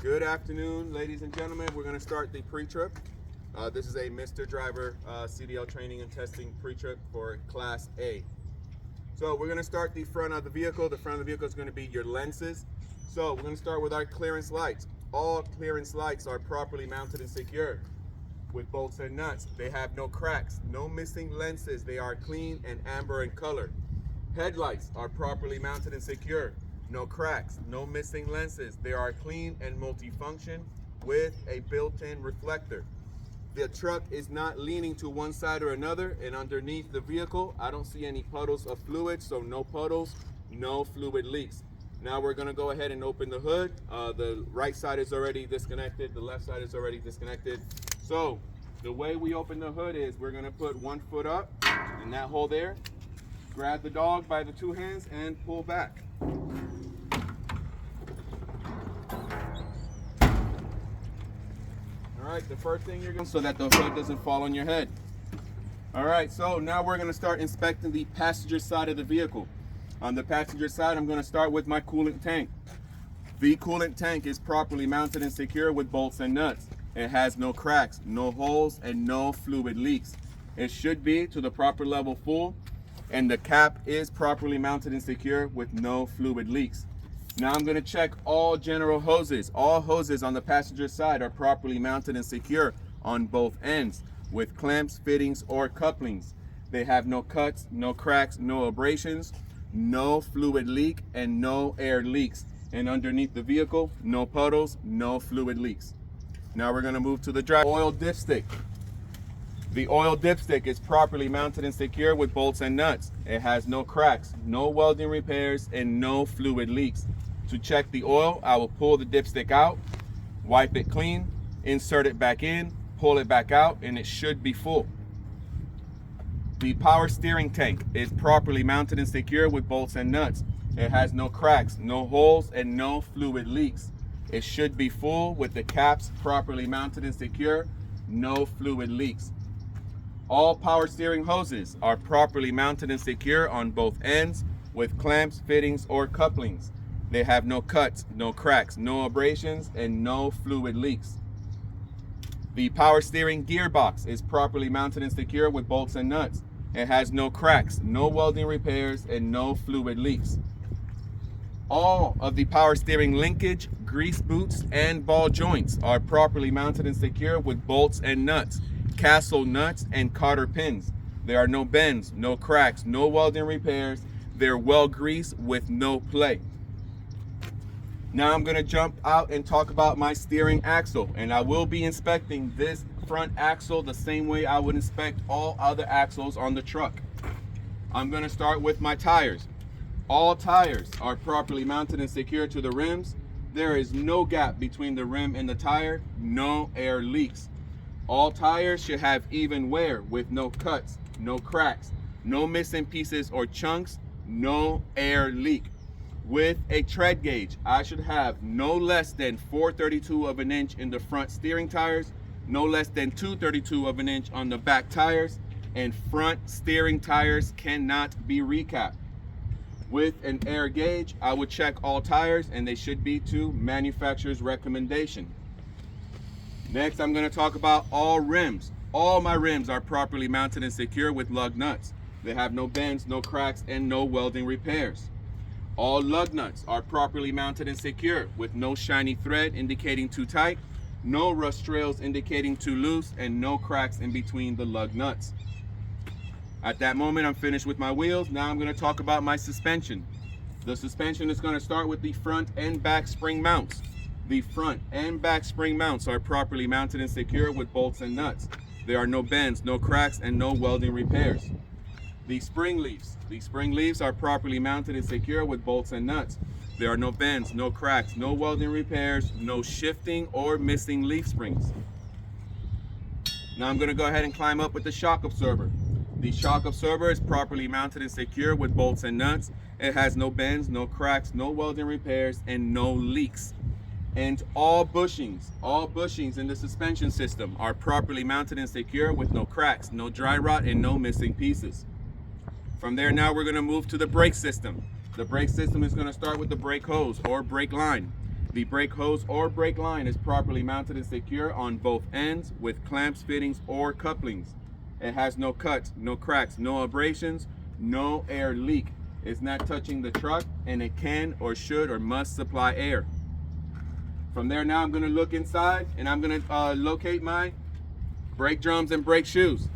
Good afternoon, ladies and gentlemen. We're going to start the pre-trip. This is a Mr. Driver CDL training and testing pre-trip for Class A. So we're going to start the front of the vehicle. The front of the vehicle is going to be your lenses. So we're going to start with our clearance lights. All clearance lights are properly mounted and secure with bolts and nuts. They have no cracks, no missing lenses. They are clean and amber in color. Headlights are properly mounted and secure. No cracks, no missing lenses. They are clean and multifunction with a built-in reflector. The truck is not leaning to one side or another, and underneath the vehicle, I don't see any puddles of fluid, so no puddles, no fluid leaks. Now we're gonna go ahead and open the hood. The right side is already disconnected, the left side is already disconnected. So the way we open the hood is we're gonna put one foot up in that hole there, grab the dog by the two hands and pull back. All right, the first thing you're going to so that the hood doesn't fall on your head. All right, so now we're going to start inspecting the passenger side of the vehicle. On the passenger side, I'm going to start with my coolant tank. The coolant tank is properly mounted and secure with bolts and nuts. It has no cracks, no holes, and no fluid leaks. It should be to the proper level full, and the cap is properly mounted and secure with no fluid leaks. Now I'm going to check all general hoses. All hoses on the passenger side are properly mounted and secure on both ends with clamps, fittings, or couplings. They have no cuts, no cracks, no abrasions, no fluid leak, and no air leaks. And underneath the vehicle, no puddles, no fluid leaks. Now we're going to move to the drive oil dipstick. The oil dipstick is properly mounted and secure with bolts and nuts. It has no cracks, no welding repairs, and no fluid leaks. To check the oil, I will pull the dipstick out, wipe it clean, insert it back in, pull it back out, and it should be full. The power steering tank is properly mounted and secure with bolts and nuts. It has no cracks, no holes, and no fluid leaks. It should be full with the caps properly mounted and secure, no fluid leaks. All power steering hoses are properly mounted and secure on both ends with clamps, fittings, or couplings. They have no cuts, no cracks, no abrasions, and no fluid leaks. The power steering gearbox is properly mounted and secure with bolts and nuts. It has no cracks, no welding repairs, and no fluid leaks. All of the power steering linkage, grease boots, and ball joints are properly mounted and secure with bolts and nuts, castle nuts, and cotter pins. There are no bends, no cracks, no welding repairs. They're well greased with no play. Now I'm going to jump out and talk about my steering axle, and I will be inspecting this front axle the same way I would inspect all other axles on the truck. I'm going to start with my tires. All tires are properly mounted and secure to the rims. There is no gap between the rim and the tire, no air leaks. All tires should have even wear with no cuts, no cracks, no missing pieces or chunks, no air leak. With a tread gauge, I should have no less than 4/32 of an inch in the front steering tires, no less than 2/32 of an inch on the back tires, and front steering tires cannot be recapped. With an air gauge, I would check all tires, and they should be to manufacturer's recommendation. Next, I'm going to talk about all rims. All my rims are properly mounted and secure with lug nuts. They have no bends, no cracks, and no welding repairs. All lug nuts are properly mounted and secure with no shiny thread indicating too tight, no rust trails indicating too loose, and no cracks in between the lug nuts. At that moment, I'm finished with my wheels. Now I'm going to talk about my suspension. The suspension is going to start with the front and back spring mounts. The front and back spring mounts are properly mounted and secure with bolts and nuts. There are no bends, no cracks, and no welding repairs. The spring leaves are properly mounted and secure with bolts and nuts. There are no bends, no cracks, no welding repairs, no shifting or missing leaf springs. Now I'm going to go ahead and climb up with the shock absorber. The shock absorber is properly mounted and secure with bolts and nuts. It has no bends, no cracks, no welding repairs, and no leaks. And all bushings in the suspension system are properly mounted and secure with no cracks, no dry rot, and no missing pieces. From there, now we're going to move to the brake system. The brake system is going to start with the brake hose or brake line. The brake hose or brake line is properly mounted and secure on both ends with clamps, fittings, or couplings. It has no cuts, no cracks, no abrasions, no air leak. It's not touching the truck, and it can or should or must supply air. From there, now I'm going to look inside and I'm going to locate my brake drums and brake shoes.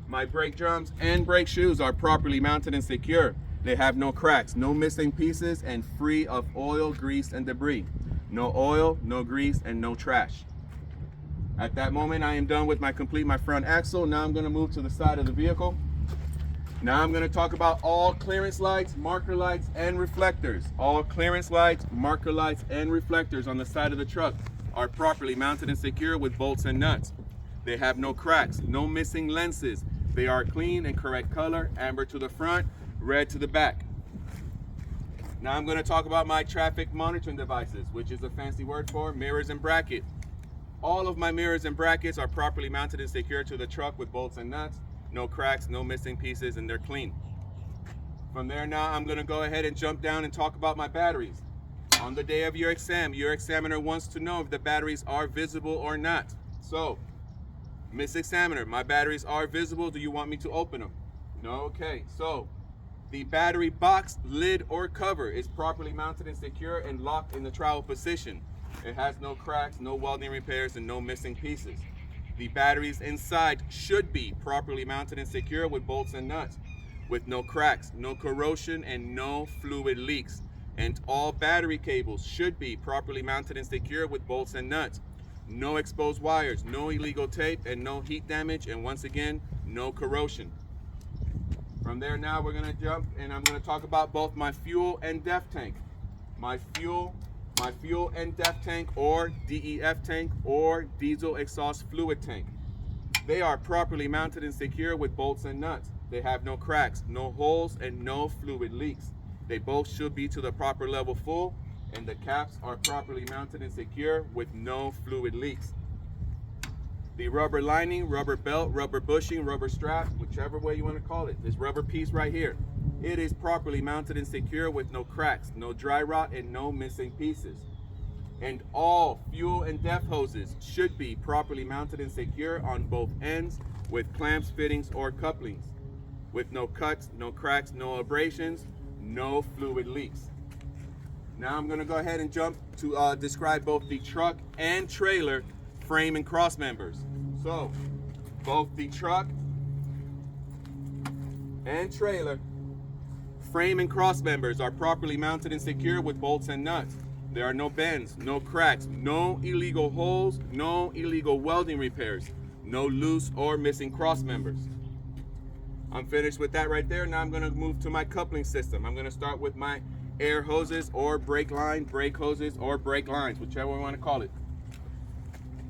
My brake drums and brake shoes are properly mounted and secure. They have no cracks, no missing pieces, and free of oil, grease, and debris. No oil, no grease, and no trash. At that moment, I am done with my front axle. Now I'm going to move to the side of the vehicle. Now I'm going to talk about all clearance lights, marker lights, and reflectors. All clearance lights, marker lights, and reflectors on the side of the truck are properly mounted and secure with bolts and nuts. They have no cracks, no missing lenses. They are clean and correct color, amber to the front, red to the back. Now I'm going to talk about my traffic monitoring devices, which is a fancy word for mirrors and bracket. All of my mirrors and brackets are properly mounted and secured to the truck with bolts and nuts. No cracks, no missing pieces, and they're clean. From there, now I'm going to go ahead and jump down and talk about my batteries. On the day of your exam, your examiner wants to know if the batteries are visible or not. So, Miss Examiner, my batteries are visible. Do you want me to open them? No? Okay. So, the battery box, lid, or cover is properly mounted and secure and locked in the travel position. It has no cracks, no welding repairs, and no missing pieces. The batteries inside should be properly mounted and secure with bolts and nuts, with no cracks, no corrosion, and no fluid leaks. And all battery cables should be properly mounted and secure with bolts and nuts. No exposed wires, no illegal tape, and no heat damage, and once again, no corrosion. From there, now we're going to jump and I'm going to talk about both my fuel and DEF tank. My fuel and DEF tank, or DEF tank, or diesel exhaust fluid tank. They are properly mounted and secure with bolts and nuts. They have no cracks, no holes, and no fluid leaks. They both should be to the proper level full, and the caps are properly mounted and secure with no fluid leaks. The rubber lining, rubber belt, rubber bushing, rubber strap, whichever way you want to call it, this rubber piece right here, it is properly mounted and secure with no cracks, no dry rot, and no missing pieces. And all fuel and DEF hoses should be properly mounted and secure on both ends with clamps, fittings, or couplings, with no cuts, no cracks, no abrasions, no fluid leaks. Now I'm going to go ahead and jump to describe both the truck and trailer frame and cross members. So, both the truck and trailer frame and cross members are properly mounted and secure with bolts and nuts. There are no bends, no cracks, no illegal holes, no illegal welding repairs, no loose or missing cross members. I'm finished with that right there. Now I'm going to move to my coupling system. I'm going to start with my air hoses or brake line, brake hoses or brake lines, whichever you want to call it.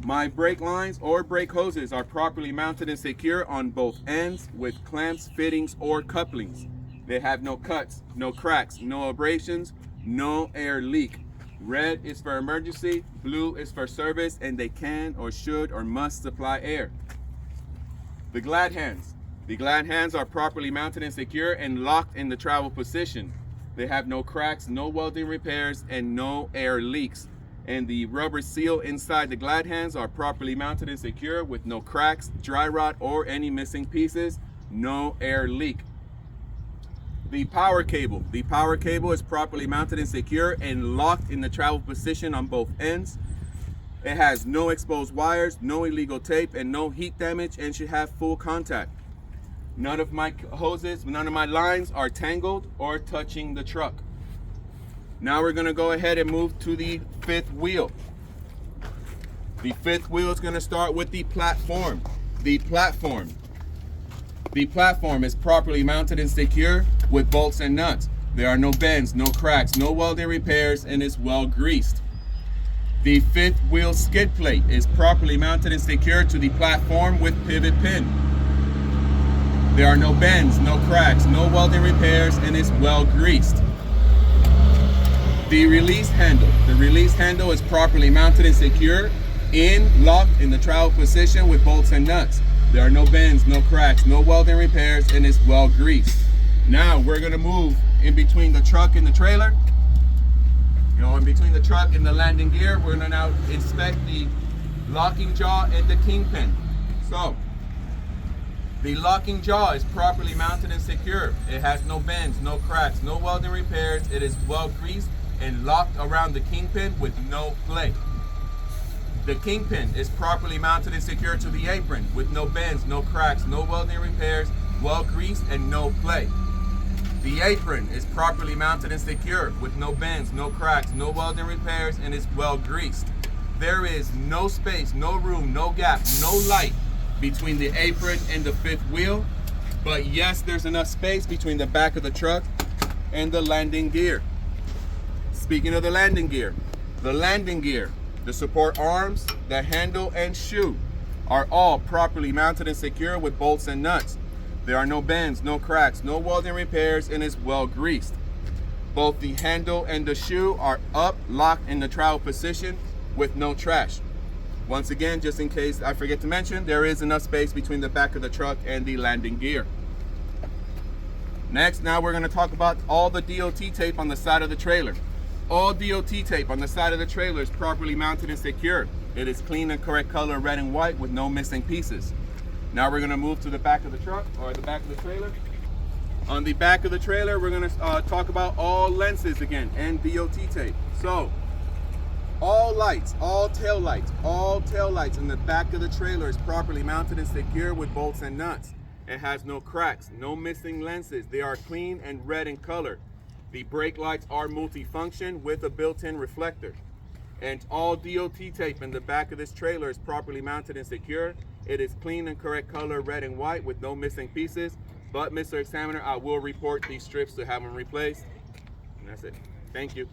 My brake lines or brake hoses are properly mounted and secure on both ends with clamps, fittings, or couplings. They have no cuts, no cracks, no abrasions, no air leak. Red is for emergency, blue is for service, and they can or should or must supply air. The glad hands. The glad hands are properly mounted and secure and locked in the travel position. They have no cracks, no welding repairs, and no air leaks. And the rubber seal inside the glad hands are properly mounted and secure with no cracks, dry rot, or any missing pieces, no air leak. The power cable. The power cable is properly mounted and secure and locked in the travel position on both ends. It has no exposed wires, no illegal tape, and no heat damage, and should have full contact. None of my hoses, none of my lines are tangled or touching the truck. Now we're going to go ahead and move to the fifth wheel. The fifth wheel is going to start with the platform. The platform is properly mounted and secure with bolts and nuts. There are no bends, no cracks, no welding repairs, and is well greased. The fifth wheel skid plate is properly mounted and secured to the platform with pivot pin. There are no bends, no cracks, no welding repairs, and is well greased. The release handle is properly mounted and secure locked in the travel position with bolts and nuts. There are no bends, no cracks, no welding repairs, and is well greased. Now we're going to move in between the truck and the trailer, You know, in between the truck and the landing gear, we're gonna now inspect the locking jaw and the kingpin. So, the locking jaw is properly mounted and secure. It has no bends, no cracks, no welding repairs. It is well greased and locked around the kingpin with no play. The kingpin is properly mounted and secured to the apron with no bends, no cracks, no welding repairs, well greased and no play. The apron is properly mounted and secured with no bends, no cracks, no welding repairs, and is well greased. There is no space, no room, no gap, no light between the apron and the fifth wheel, but yes, there's enough space between the back of the truck and the landing gear. Speaking of the landing gear, the support arms, the handle, and shoe are all properly mounted and secure with bolts and nuts. There are no bends, no cracks, no welding repairs, and is well greased. Both the handle and the shoe are up, locked in the travel position with no trash. Once again, just in case I forget to mention, there is enough space between the back of the truck and the landing gear. Next, now we're going to talk about all the DOT tape on the side of the trailer. All DOT tape on the side of the trailer is properly mounted and secured. It is clean and correct color, red and white, with no missing pieces. Now we're going to move to the back of the truck, or the back of the trailer. On the back of the trailer, we're going to talk about all lenses again and DOT tape. So, all lights, all tail lights in the back of the trailer is properly mounted and secure with bolts and nuts. It has no cracks, no missing lenses. They are clean and red in color. The brake lights are multifunction with a built-in reflector. And all DOT tape in the back of this trailer is properly mounted and secure. It is clean and correct color, red and white, with no missing pieces. But Mr. Examiner, I will report these strips to have them replaced. And that's it. Thank you.